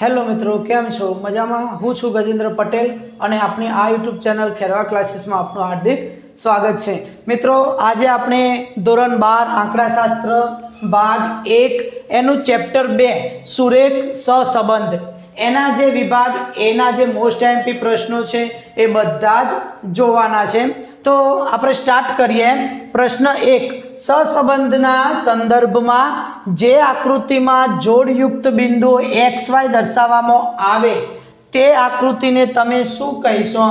Hello મિત્રો, કેમ છો? મજામાં? હું છું ગજેન્દ્ર પટેલ અને આપણી આ યુટ્યુબ ચેનલ ખેરવા ક્લાસીસમાં આપનું હાર્દિક સ્વાગત છે. મિત્રો, આજે આપણે ધોરણ 12 આંકડાશાસ્ત્ર ભાગ 1 એનું ચેપ્ટર 2 સુરેખ સહસંબંધ એના જે વિભાગ એના જે મોસ્ટ એમપી પ્રશ્નો છે એ બધા જ જોવાના છે. તો આપણે સ્ટાર્ટ કરીએ. પ્રશ્ન 1, સહસંબંધના સંદર્ભમાં જે આકૃતિમાં જોડયુક્ત બિંદુઓ XY દર્શાવવામાં આવે તે આકૃતિને તમે શું કહેશો?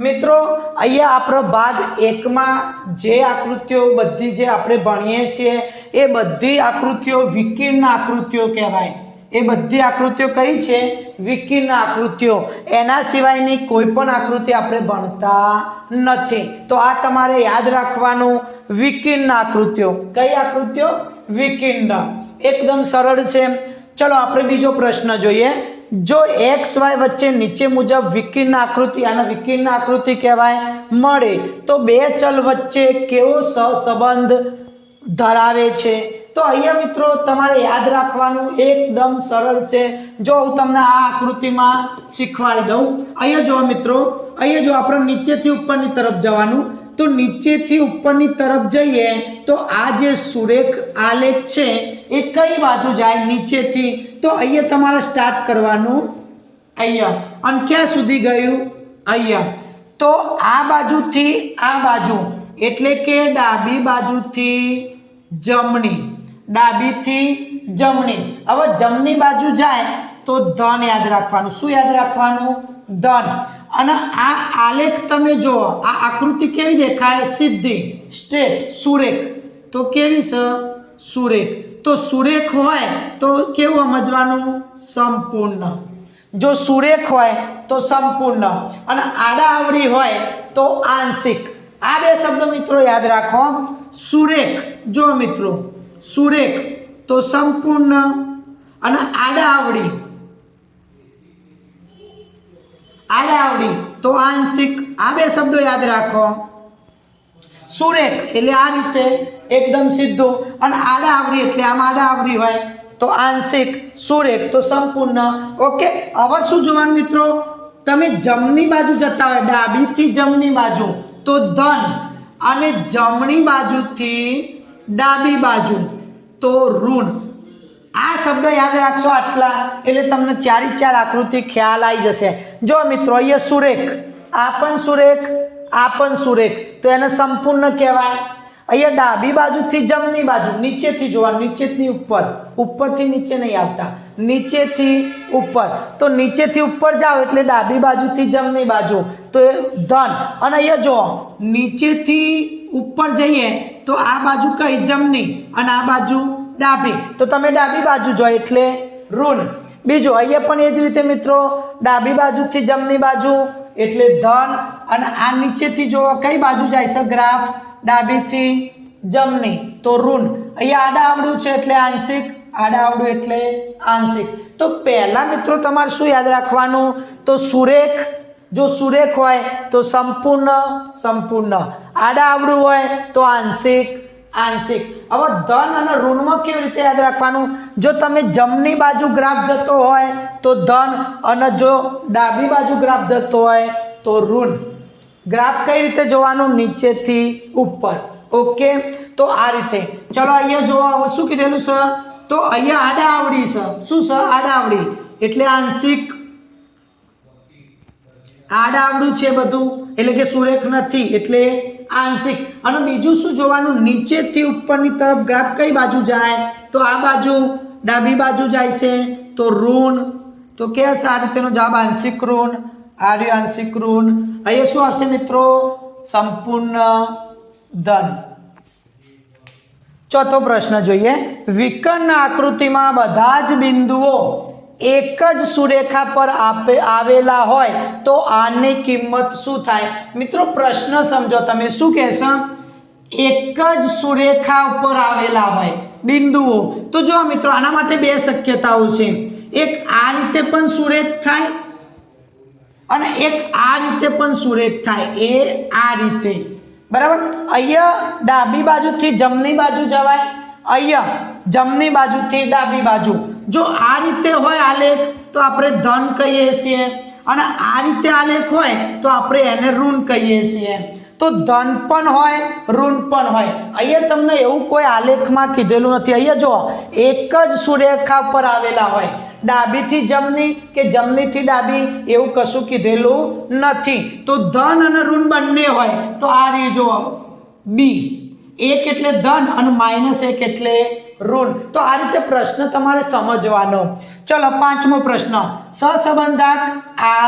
મિત્રો, અહીંયા આપણો ભાગ 1માં જે આકૃતિઓ બધી જે આપણે ભણીએ છીએ એ બધી આકૃતિઓ વિકર્ણ આકૃતિઓ કહેવાય. એ બધી આકૃતિઓ કઈ છે? વિકર્ણ આકૃતિઓ. એના સિવાયની કોઈ પણ આકૃતિ આપણે ભણતા નથી. તો આ તમારે યાદ રાખવાનું. વિકર્ણ આકૃતિઓ. કઈ આકૃતિઓ? વિકર્ણ. એકદમ સરળ છે. ચલો આપણે બીજો પ્રશ્ન જોઈએ. જો XY વચ્ચે નીચે મુજબ વિકર્ણ આકૃતિ અને વિકર્ણ આકૃતિ કહેવાય મળે તો બે ચલ વચ્ચે કેવો સહસંબંધ ધરાવે છે? તો અહીંયા મિત્રો તમારે યાદ રાખવાનું એકદમ સરળ છે. જો હું તમને આ આકૃતિમાં શીખવાડી દઉં. અહીંયા જો મિત્રો, અહીંયા જો આપણે નીચેથી ઉપરની તરફ જવાનું, તો નીચેથી ઉપરની તરફ જઈએ તો આ જે સુરેખ આલેખ છે એ કઈ બાજુ જાય? નીચેથી. તો અહીંયા તમારે સ્ટાર્ટ કરવાનું અહીંયા અને ક્યાં સુધી ગયું? અહીંયા. તો આ બાજુથી આ બાજુ એટલે કે ડાબી બાજુથી જમણી, ડાબીથી જમણી. હવે જમણી બાજુ જાય તો ધન યાદ રાખવાનું. શું યાદ રાખવાનું? ધન. અને આ આલેખ તમે જુઓ, આ આકૃતિ કેવી દેખાય? સીધી, સ્ટ્રેટ, સુરેખ. તો કેવી છે? સુરેખ. તો સુરેખ હોય તો કેવું સમજવાનું? સંપૂર્ણ. જો સુરેખ હોય તો સંપૂર્ણ અને આડાઅવળી હોય તો આંશિક. આ બે શબ્દો મિત્રો યાદ રાખો. સુરેખ, જો મિત્રો, સુરેખ તો સંપૂર્ણ અને આડાઅવળી, આડાઅવળી તો આંશિક. આ બે શબ્દો યાદ રાખો. સુરેખ એટલે આ રીતે એકદમ સીધું અને આડાઅવળી એટલે આમ આડાઅવળી હોય તો આંશિક. સુરેખ તો સંપૂર્ણ. ઓકે. હવે શું જોવાનું મિત્રો? તમે જમણી બાજુ જતા હોય, ડાબીથી જમણી બાજુ તો ધન અને જમણી બાજુથી ડાબી બાજુ તો ઋણ. આ શબ્દ યાદ રાખશો આટલા એટલે તમને ચારે ચાર આકૃતિ ખ્યાલ આવી જશે. જો મિત્રો, અહીંયા સુરેખ, આ પણ સુરેખ, આ પણ સુરેખ, તો એને સંપૂર્ણ કહેવાય. અહીંયા ડાબી બાજુથી જમણી બાજુ, નીચેથી જોવાનું, નીચેથી ઉપર, ઉપરથી નીચે નહીં આવતા, નીચેથી ઉપર. તો નીચેથી ઉપર જાઓ એટલે ડાબી બાજુથી જમણી બાજુ તો એ ધન. અને અહીંયા જો નીચેથી ઉપર જઈએ તો આ બાજુ કઈ? જમણી અને આ બાજુ ડાબી. તો તમે ડાબી બાજુ જો એટલે ઋણ. બીજું અહીંયા પણ એ જ રીતે મિત્રો, ડાબી બાજુથી જમણી બાજુ એટલે ધન અને આ નીચેથી જો કઈ બાજુ જાય છે ગ્રાફ? ડાબીથી જમણી તો ઋણ. અહીંયા આડાઅવળું છે એટલે આંશિક, આડાઅવળું એટલે આંશિક. તો પહેલા મિત્રો તમારે શું યાદ રાખવાનું? તો સુરેખ, જો સુરેખ હોય તો સંપૂર્ણ, સંપૂર્ણ. આડાઅવળું હોય તો આંશિક, આંશિક. હવે ધન અને ઋણમાં કેવી રીતે યાદ રાખવાનું? જો તમે જમણી બાજુ ગ્રાફ જતો હોય તો ધન અને જો ડાબી બાજુ ગ્રાફ જતો હોય તો ઋણ. ગ્રાફ કઈ રીતે જોવાનું? નીચેથી ઉપર. ઓકે. તો આ રીતે. ચલો અહીંયા જોવા, હવે શું કીધેલું છે? તો અહીંયા આડાઅવળી છે. શું છે? આડાઅવળી એટલે આંશિક, આડાઅવળું છે બધું એટલે કે સુરેખ નથી એટલે આંશિક. અને બીજું શું જોવાનું? નીચેથી ઉપરની તરફ ગ્રાફ કઈ બાજુ જાય? તો આ બાજુ, ડાબી બાજુ જાય છે તો ઋણ. તો કે આ રીતેનો જવાબ આંશિક ઋણ. આર્ય આંશિક ઋણ. અહીંયા શું આવશે મિત્રો? સંપૂર્ણ ધન. ચોથો પ્રશ્ન જોઈએ. વિકર્ણ આકૃતિમાં બધા જ બિંદુઓ એક જ સુરેખા પર આવેલા હોય તો આની કિંમત શું થાય? મિત્રો પ્રશ્ન સમજો તમે. શું કહેશો? એક જ સુરેખા ઉપર આવેલા હોય બિંદુઓ. તો જો મિત્રો, આના માટે બે શક્યતાઓ છે. એક આ રીતે પણ સુરેખ થાય અને એક આ રીતે પણ સુરેખ થાય. એ આ રીતે, બરાબર. અહીંયા ડાબી બાજુથી જમણી બાજુ જવાય, અહીંયા જમણી બાજુથી ડાબી બાજુ. જો આ રીતે હોય આલેખ તો આપણે ધન કહીએ છીએ અને આ રીતે આલેખ હોય તો આપણે એને ઋણ કહીએ છીએ તો ધન પણ હોય ઋણ પણ હોય અહીંયા તમને એવું કોઈ આલેખમાં કીધેલું નથી અહીંયા જો એક જ સુરેખા પર આવેલા હોય ડાબીથી જમણી કે જમણીથી ડાબી એવું કશું કીધેલું નથી તો ધન અને ઋણ બંને હોય તો આ રીતે જો બી એક એટલે ધન અને -1 એટલે ઋણ તો આ રીતે પ્રશ્ન તમારે સમજવાનો ચલો પાંચમો પ્રશ્ન સહસંબંધાંક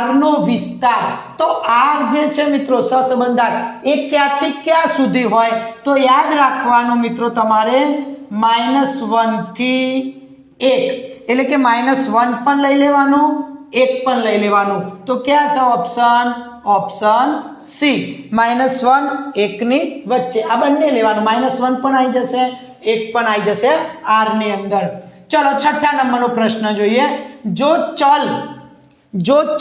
r નો વિસ્તાર તો r જે છે મિત્રો સહસંબંધાંક એ ક્યાંથી ક્યાં સુધી હોય તો યાદ રાખવાનું મિત્રો તમારે -1 થી 1 એટલે કે -1 પણ લઈ લેવાનું 1 પણ લઈ લેવાનું તો ક્યાં છે ઓપ્શન સી -1 1 ની વચ્ચે આ બંને લેવાનું -1 પણ આવી જશે 1 પણ આવી જશે r ની અંદર ચલો છઠ્ઠા નંબરનો પ્રશ્ન જોઈએ જો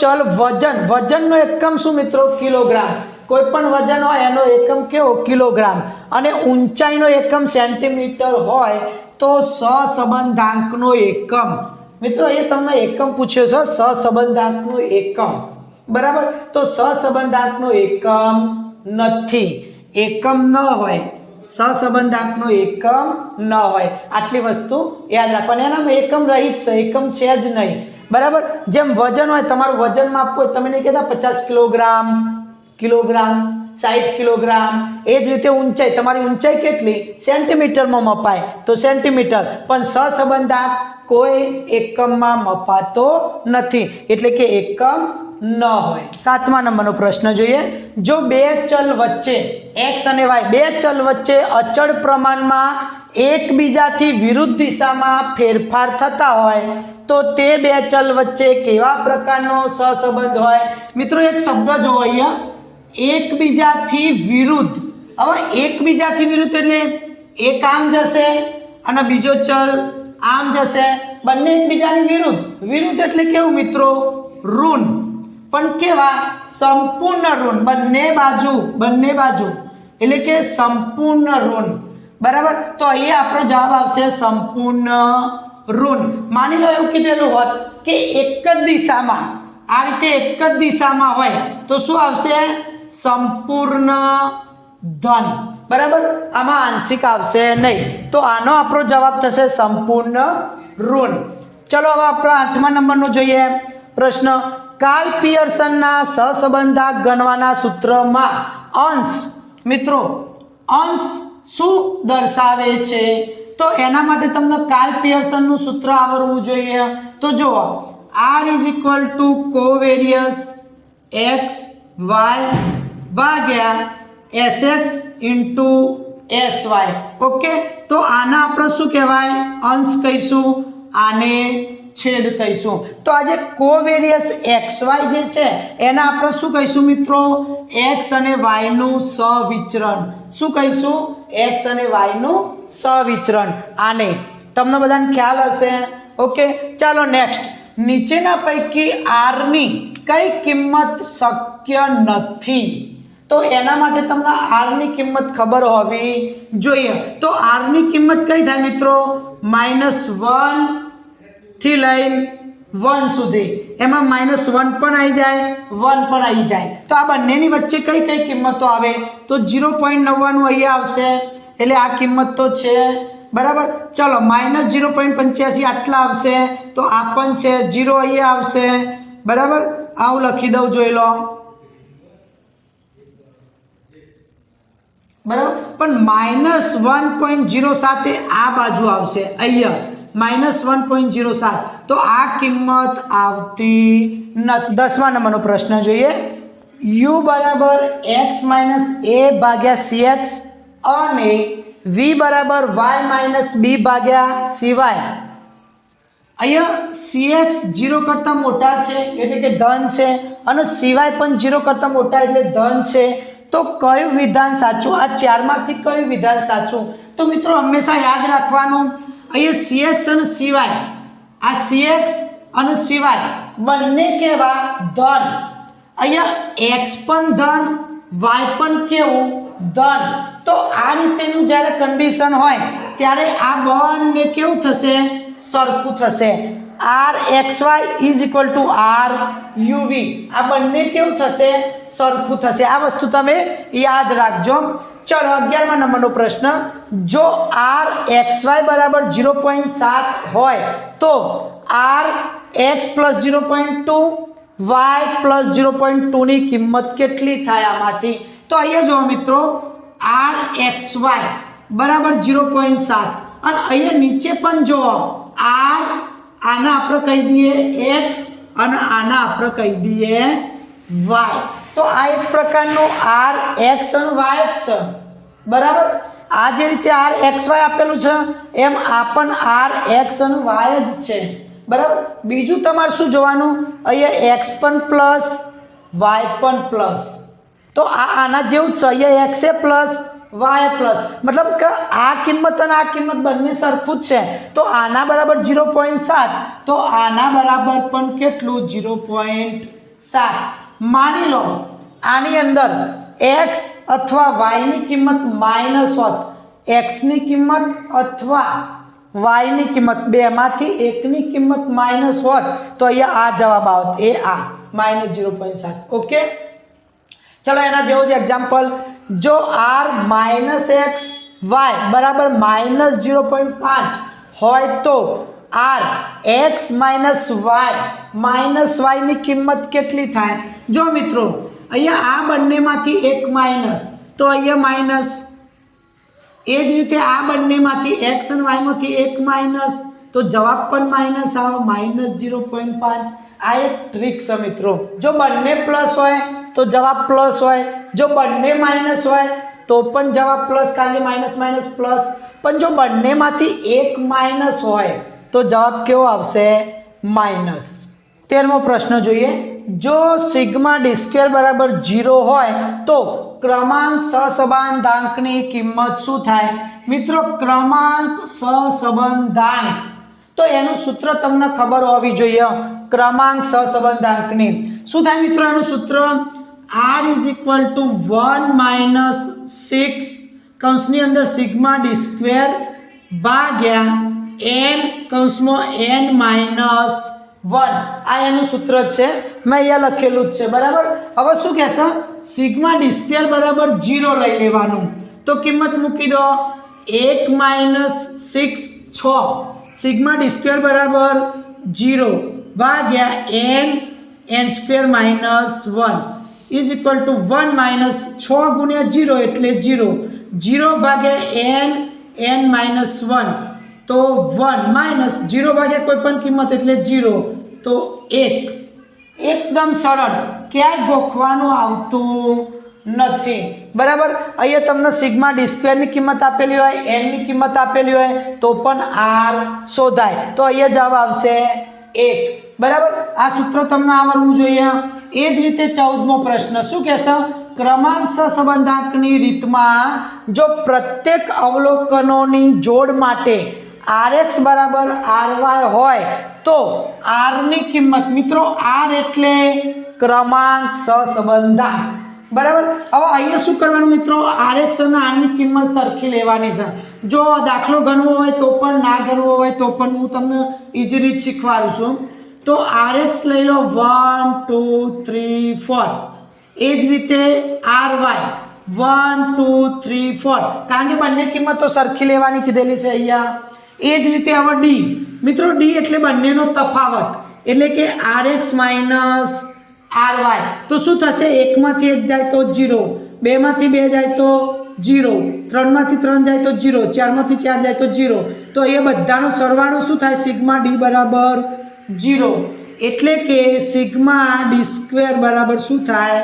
ચલ વજનનો એકમ શું મિત્રો કિલોગ્રામ કોઈ પણ વજન હોય એનો એકમ કેવો કિલોગ્રામ અને ઊંચાઈનો એકમ સેન્ટીમીટર હોય તો સહસંબંધાંકનો એકમ મિત્રો એ તમને એકમ પૂછ્યો છે સહસંબંધાંકનો એકમ બરાબર તો સહસંબંધાંકનો એકમ નથી એકમ ન હોય સહસંબંધાંકનો એકમ ન હોય આટલી વસ્તુ યાદ રાખવાની એનામાં એકમ રહિત છે એકમ છે જ નહીં બરાબર જેમ વજન હોય તમારું વજન માપવું હોય તમે નહીં કહેતા 50 કિલોગ્રામ 60 કિલોગ્રામ એ જ રીતે ઊંચાઈ તમારી ઊંચાઈ કેટલી સેન્ટીમીટરમાં મપાય તો સેન્ટીમીટર પણ સહસંબંધાંક કોઈ એકમમાં મપાતો નથી એટલે કે એકમ ન હોય સાતમા નંબરનો પ્રશ્ન જોઈએ જો બે ચલ વચ્ચે x અને y બે ચલ વચ્ચે અચળ પ્રમાણમાં એકબીજાથી વિરુદ્ધ દિશામાં ફેરફાર થતા હોય તો તે બે ચલ વચ્ચે કેવા પ્રકારનો સહસંબંધ હોય મિત્રો એક શબ્દ જો અહીંયા એકબીજાથી વિરુદ્ધ હવે એકબીજાથી વિરુદ્ધ એટલે એક આમ જશે અને બીજો ચલ આમ જશે બંને એકબીજાની વિરુદ્ધ એટલે કેવું મિત્રો ઋણ પણ કેવા સંપૂર્ણ ઋણ બંને બાજુ એટલે કે સંપૂર્ણ ઋણ બરાબર તો અહીંયા આપણો જવાબ આવશે સંપૂર્ણ ઋણ માની લો એવું કીધેલું હોત કે એક જ દિશામાં આ રીતે એક જ દિશામાં હોય તો શું આવશે સંપૂર્ણ ધન બરાબર આમાં આંશિક આવશે નહીં તો આનો આપણો જવાબ થશે સંપૂર્ણ ઋણ ચલો હવે આપણે આઠમા નંબરનો જોઈએ પ્રશ્ન કાર્લ પિયર્સનના સહસંબંધાંક ગણવાના સૂત્રમાં અંશ મિત્રો અંશ શું દર્શાવે છે તો એના માટે તમને કાર્લ પિયર્સનનું સૂત્ર આવડવું જોઈએ તો જુઓ r = કોવેરિયસ x y ભાગ્યા sx * sy ઓકે તો આના આપણે શું કહેવાય અંશ કહીશું આને છેદ કહીશું તો આજે કોવેરિયસ xy જે છે એના આપણે શું કહીશું મિત્રો x અને y નું સહવિચરણ શું કહીશું x અને y નું સહવિચરણ આને તમને બધાને ખ્યાલ હશે ઓકે ચાલો નેક્સ્ટ નીચેના પૈકી r ની કઈ કિંમત શક્ય નથી તો એના માટે તમને r ની કિંમત ખબર હોવી જોઈએ તો r ની કિંમત કઈ થાય મિત્રો -1 થી લઈને 1 સુધી એમાં -1 પણ આવી જાય 1 પણ આવી જાય તો આ બંનેની વચ્ચે કઈ કિંમતો આવે તો 0.99 અહીંયા આવશે એટલે આ કિંમત તો છે બરાબર ચલો -0.85 આટલા આવશે તો આ પણ છે 0 અહીંયા આવશે બરાબર આવું લખી દઉં જોઈ લો બરાબર પણ -1.07 આ બાજુ આવશે અહીંયા -1.07 તો આ કિંમત આવતી નથી 10મા નંબરનો પ્રશ્ન જોઈએ u = x - a ભાગ્યા cx અને v = y - b ભાગ્યા cy અહીંયા cx 0 કરતા મોટા છે એટલે કે ધન છે અને cy પણ 0 કરતા મોટા એટલે ધન છે તો કયું વિધાન સાચું આ ચારમાંથી કયું વિધાન સાચું તો મિત્રો હંમેશા યાદ રાખવાનું અહીંયા cx અને cy આ cx અને cy બંને કેવા ધન અહીંયા x પણ ધન y પણ કેવું ધન તો આ રીતેનું જ્યારે કન્ડિશન હોય ત્યારે આ બંને કેવું થશે સરખું થશે R X Y is equal to R U V. આ બંને કેવું થશે? સરખું થશે. આ વસ્તુ તમે યાદ રાખજો. ચલો 11મા નંબરનો પ્રશ્ન, જો આર એક્સ વાય બરાબર 0.7 હોય તો R X plus 0.2 Y plus 0.2 ની કિંમત કેટલી થાય આમાંથી? તો અહીંયા જો મિત્રો, આર એક્સ વાય બરાબર 0.7 અને અહીંયા નીચે પણ જો આર, આના આપણે કહી દઈએ એક્સ અને આના આપણે કહી દઈએ વાય. તો આ એક પ્રકારનો આર એક્સ અને વાય જ છે, બરાબર. આ જે રીતે આર એક્સ વાય આપેલું છે એમ આ પણ આર એક્સ અને વાય જ છે, બરાબર. બીજું તમારે શું જોવાનું? અહીંયા એક્સ પણ પ્લસ વાય પણ પ્લસ. તો આના જેવું જ છે. અહીંયા એક્સ એ પ્લસ વાય પ્લસ, મતલબ કે આ કિંમત અને આ કિંમત બંને સરખું જ છે. તો આના બરાબર 0.7 તો આના બરાબર પણ કેટલું? 0.7. માની લો આની અંદર x અથવા y ની કિંમત માઇનસ હોત, x ની કિંમત અથવા y ની કિંમત બેમાંથી એકની કિંમત માઇનસ હોત તો અહીંયા આ જવાબ આવત, એ આ -0.7. ઓકે, ચલો એના જેવું જ એક્ઝામ્પલ, જો r -x y બરાબર -0.5 હોય તો r x y ની કિંમત કેટલી થાય? જો મિત્રો અહીંયા આ બંનેમાંથી એક માઇનસ તો અહીંયા માઇનસ, એ જ રીતે આ બંનેમાંથી x અને y માંથી એક માઇનસ તો જવાબ પણ માઇનસ આવે, -0.5. આ એક ટ્રીક છે મિત્રો. જો બંને પ્લસ હોય તો જવાબ પ્લસ હોય, જો બંને માઇનસ હોય તો પણ જવાબ પ્લસ, કારણ કે માઇનસ માઇનસ પ્લસ. પણ જો બંનેમાંથી એક માઇનસ હોય તો જવાબ કેવો આવશે? માઇનસ. 13મો પ્રશ્ન જોઈએ, જો સિગ્મા ડી સ્ક્વેર બરાબર 0 હોય તો ક્રમાંક સહસંબંધાંકની કિંમત શું થાય? મિત્રો ક્રમાંક સહસંબંધાંક તો એનું સૂત્ર તમને ખબર હોવી જોઈએ. ક્રમાંક સહસંબંધાંકની શું થાય મિત્રો? એનું સૂત્ર r is equal two 1 minus 6 કૌંસની અંદર સિગ્મા ડી સ્ક્વેર ભાગ્યા n કૌંસમાં n માઇનસ 1. આ એનું સૂત્ર છે, મેં અહીંયા લખેલું જ છે, બરાબર. હવે શું કહેશે? સિગ્મા ડી સ્ક્વેર બરાબર 0 લઈ લેવાનું, તો કિંમત મૂકી દો 1 માઇનસ 6 6. સિગ્મા ડી સ્ક્વેર બરાબર 0 ભાગ્યા n square minus 1 is equal two 1 minus 6 ગુણ્યા 0 એટલે 0. 0 ભાગ્યા n માઇનસ 1 તો 1 માઇનસ 0 ભાગ્યા કોઈ પણ કિંમત એટલે 0 તો 1. એકદમ સરળ, ક્યાંય ગોખવાનું આવતું નથી, બરાબર. અહીંયા તમને સિગ્મા ડી સ્ક્વેરની કિંમત આપેલી હોય, n ની કિંમત આપેલી હોય તો પણ r શોધાય. તો અહીંયા જવાબ આવશે 1, બરાબર. આ સૂત્ર તમને આવડવું જોઈએ. એ જ રીતે 14મો પ્રશ્ન શું કહેશે? ક્રમાંક સહસંબંધાંકની રીતમાં જો પ્રત્યેક અવલોકનોની જોડ માટે rx બરાબર ry હોય તો r ની કિંમત, મિત્રો r એટલે ક્રમાંક સહસંબંધાંક, બરાબર. હવે અહીંયા શું કરવાનું મિત્રો? rx અને r ની કિંમત સરખી લેવાની છે. જો દાખલો ગણવો હોય તો પણ, ના ગણવો હોય તો પણ હું તમને ઇઝીલી જ શીખવાડું છું. તો rx લઈ લો 1 2 3 4. એ જ રીતે ry 1 2 3 4, કારણ કે બંને કિંમતો સરખી લેવાની કીધેલી છે અહીંયા. એ જ રીતે હવે d, મિત્રો d એટલે બંનેનો તફાવત, એટલે કે rx માઇનસ ry. તો શું થશે? 1 માંથી 1 જાય તો 0, 2 માંથી 2 જાય તો 0, 3 માંથી 3 જાય તો 0, 4 માંથી 4 જાય તો 0. તો એ બધાનો સરવાળો શું થાય? સિગ્મા d બરાબર 0. એટલે કે સિગ્મા ડી સ્ક્વેર બરાબર શું થાય?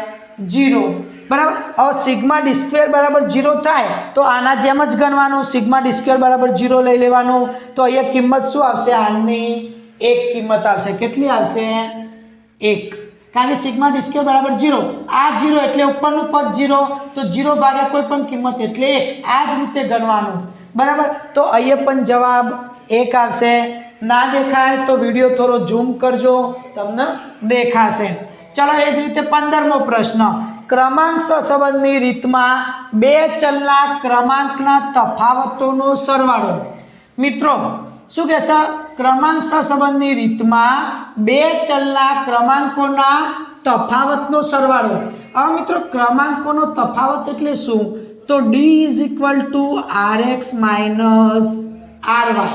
0, બરાબર. હવે સિગ્મા ડી સ્ક્વેર બરાબર 0 થાય તો આના જેમ જ ગણવાનું, સિગ્મા ડી સ્ક્વેર બરાબર 0 લઈ લેવાનું. તો અહીંયા કિંમત શું આવશે? આની 1 કિંમત આવશે. કેટલી આવશે? 1, કારણ કે સિગ્મા ડી સ્ક્વેર બરાબર 0. આ 0 એટલે ઉપરનું પદ 0, તો 0 ભાગ્યા કોઈ પણ કિંમત એટલે 1. આ જ રીતે ગણવાનું, બરાબર. તો અહીંયા પણ જવાબ 1 આવશે. ના દેખાય તો વિડીયો થોડો ઝૂમ કરજો, તમને દેખાશે. ચલો એ જ રીતે 15મો પ્રશ્ન, ક્રમાંક સહસંબંધની રીતમાં બે ચલના ક્રમાંકના તફાવતોનો સરવાળો. મિત્રો શું કહેશે? ક્રમાંક સહસંબંધની રીતમાં બે ચલના ક્રમાંકોના તફાવતનો સરવાળો. હવે મિત્રો ક્રમાંકોનો તફાવત એટલે શું? તો d = rx - ry,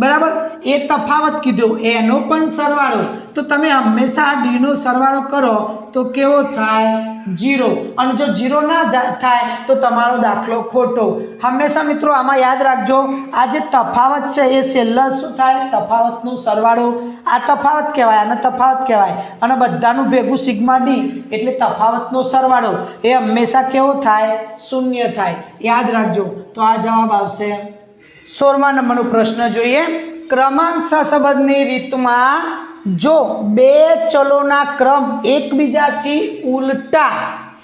બરાબર. એ તફાવત કીધો, એનો પણ સરવાળો. તો તમે હંમેશા d નો સરવાળો કરો તો કેવો થાય? 0. અને જો 0 ના થાય તો તમારો દાખલો ખોટો. હંમેશા મિત્રો આમાં યાદ રાખજો, આ જે તફાવત છે એ છેલ્લા શું થાય? તફાવતનો સરવાળો. આ તફાવત કહેવાય, આને તફાવત કહેવાય. અને બધાનું ભેગું સિગ્મા d એટલે તફાવતનો સરવાળો એ હંમેશા કેવો થાય? 0 થાય. યાદ રાખજો. તો આ જવાબ આવશે. 16મા નંબરનો પ્રશ્ન જોઈએ. ક્રમાંક સહસંબંધની રીતમાં જો બે ચલોના ક્રમ એકબીજાથી ઉલટા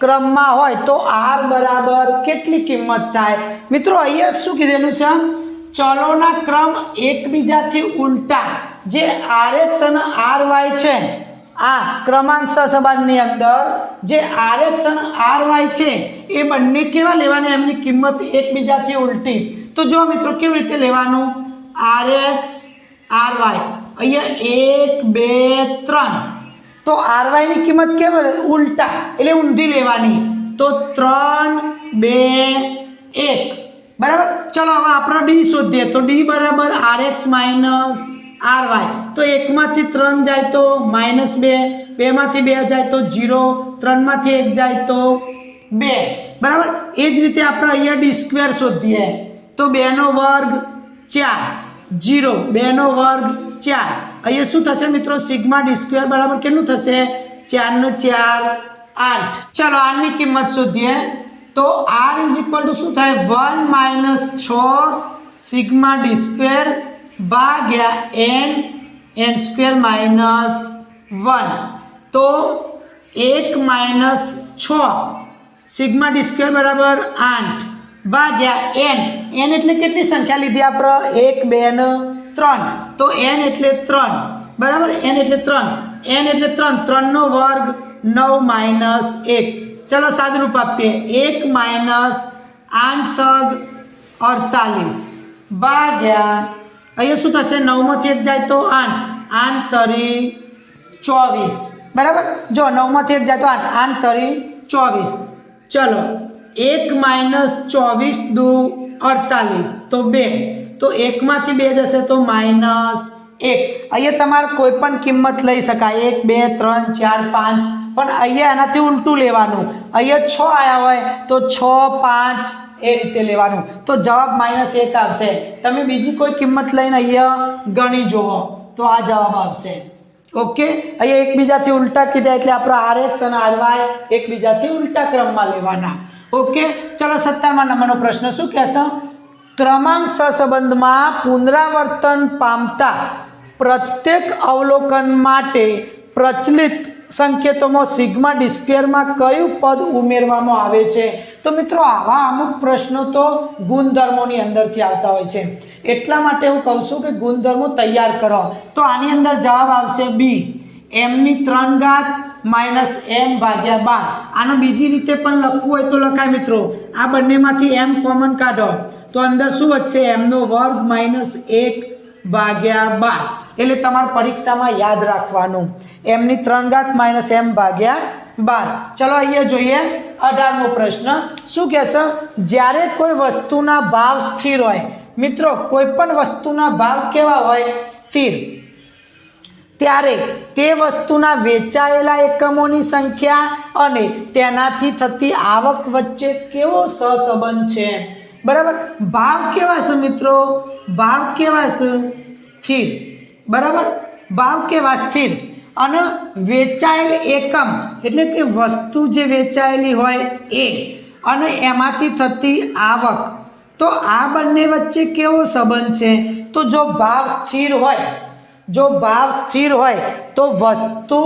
ક્રમમાં હોય તો r બરાબર કેટલી કિંમત થાય? મિત્રો અહીંયા શું કીધેલું છે? ચલોના ક્રમ એકબીજાથી ઉલટા, જે rx અને ry છે, આ ક્રમાંક સહસંબંધની અંદર જે rx અને ry છે એ બંને કેવા લેવાના? એમની કિંમત એકબીજાથી ઉલટી. તો જો મિત્રો કેવી રીતે લેવાનું? rx ry અહીંયા 1 2 3, તો ry ની કિંમત કેવી? ઉલટા એટલે ઊંધી લેવાની. તો 3 2 1, બરાબર. ચલો હવે આપણે d શોધીએ. તો d બરાબર rx - ry. તો 1 માંથી 3 જાય તો -2, 2 માંથી 2 જાય તો 0, 3 માંથી 1 જાય તો 2, બરાબર. એ જ રીતે આપણે અહીંયા d² શોધીએ. તો 2 નો વર્ગ 4, 0, 2 નો વર્ગ 4. અહીંયા શું થશે મિત્રો? સિગ્મા d² બરાબર કેટલું થશે? 4 નો 4 8. ચલો r ની કિંમત શોધીએ. તો r = શું થાય? 1 - 6 સિગ્મા d² ભાગ્યા n² - 1. તો 1 - 6 સિગ્મા d² બરાબર 8 ભાગ્યા n એટલે કેટલી સંખ્યા લીધી આપણે? 1 2 ને 3. તો n એટલે 3, બરાબર. n એટલે 3, 3 નો વર્ગ 9 - 1. ચલો સાદુરૂપ આપીએ. 1 - 8 સગ 48 ભાગ્યા અહીંયા શું થશે? 9 માંથી 1 જાય તો 8, 8 તરી 24, બરાબર. જો 9 માંથી 1 જાય તો 8, 8 તરી 24. ચલો 1 - 24 દુ 48, તો 2. તો 1 માંથી 2 જશે તો -1. અહીંયા તમારે કોઈ પણ કિંમત લઈ શકાય, 1 2 3 4 5, પણ અહીંયા એનાથી ઉલટું લેવાનું. અહીંયા 6 આવ્યા હોય તો 6 5 એ રીતે લેવાનું. તો જવાબ -1 આવશે. તમે બીજી કોઈ કિંમત લઈને અહીંયા ગણી જુઓ તો આ જવાબ આવશે. ઓકે. અહીંયા એકબીજાથી ઉલટા કીધા એટલે આપણે rx અને ry એકબીજાથી ઉલટા ક્રમમાં લેવાના. ઓકે. ચલો 17મા નંબરનો પ્રશ્ન શું કહેશે? ક્રમાંક સહસંબંધમાં પુનરાવર્તન પામતા પ્રત્યેક અવલોકન માટે પ્રચલિત સંકેતોમાં સિગ્મા d² માં કયું પદ ઉમેરવામાં આવે છે? તો મિત્રો આવા અમુક પ્રશ્નો તો ગુણધર્મોની અંદરથી આવતા હોય છે. એટલા માટે હું કહું છું કે ગુણધર્મો તૈયાર કરો. તો આની અંદર જવાબ આવશે b, m³ - m/12. આનો બીજી રીતે પણ લખવું હોય તો લખાય મિત્રો. આ બંનેમાંથી m કોમન કાઢો તો અંદર શું વધશે? m² - 1/12. એટલે તમારે પરીક્ષામાં યાદ રાખવાનું m³ - m/12. ચલો અહીંયા જોઈએ 18મો પ્રશ્ન શું કહેશે? જ્યારે કોઈ વસ્તુના ભાવ સ્થિર હોય, મિત્રો કોઈ પણ વસ્તુના ભાવ કેવા હોય? સ્થિર. ત્યારે તે વસ્તુના વેચાયેલા એકમોની સંખ્યા અને તેનાથી થતી આવક વચ્ચે કેવો સહસંબંધ છે? બરાબર. ભાવ કેવા છે મિત્રો? ભાવ કેવા છે? સ્થિર, બરાબર. ભાવ કેવા? સ્થિર. અને વેચાયેલ એકમ એટલે કે વસ્તુ જે વેચાયેલી હોય એ, અને એમાંથી થતી આવક, તો આ બંને વચ્ચે કેવો સંબંધ છે? તો જો ભાવ સ્થિર હોય, તો વસ્તુ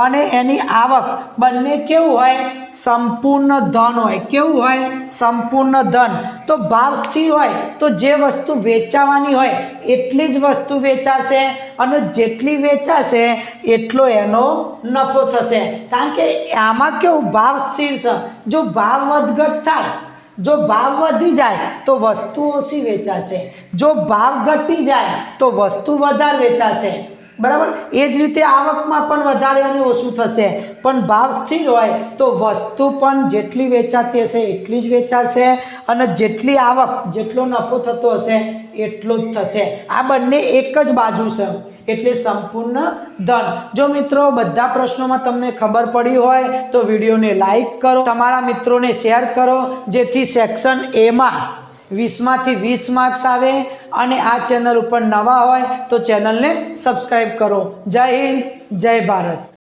અને એની આવક બંને કેવું હોય? સંપૂર્ણ ધન હોય. કેવું હોય? સંપૂર્ણ ધન. તો ભાવ સ્થિર હોય તો જે વસ્તુ વેચાવાની હોય એટલી જ વસ્તુ વેચાશે, અને જેટલી વેચાશે એટલો એનો નફો થશે. કારણ કે આમાં કેવું? ભાવ સ્થિર છે. જો ભાવ વધઘટ થાય જો ભાવ વધી જાય તો વસ્તુ ઓછી વેચાશે, જો ભાવ ઘટી જાય તો વસ્તુ વધારે વેચાશે, બરાબર. એ જ રીતે આવકમાં પણ વધારે અને ઓછું થશે, પણ ભાવ સ્થિર હોય તો વસ્તુ પણ જેટલી વેચાતી હશે એટલી જ વેચાશે અને જેટલી આવક જેટલો નફો થતો હશે એટલો જ થશે. આ બંને એક જ બાજુ છે, એટલે સંપૂર્ણ ધન. જો મિત્રો બધા પ્રશ્નોમાં તમને ખબર પડી હોય તો વિડીયોને લાઈક કરો, તમારા મિત્રોને શેર કરો, જેથી સેક્શન એમાં 20માંથી 20 માર્ક્સ આવે. અને આ ચેનલ ઉપર નવા હોય તો ચેનલને સબસ્ક્રાઈબ કરો. જય હિન્દ, જય ભારત.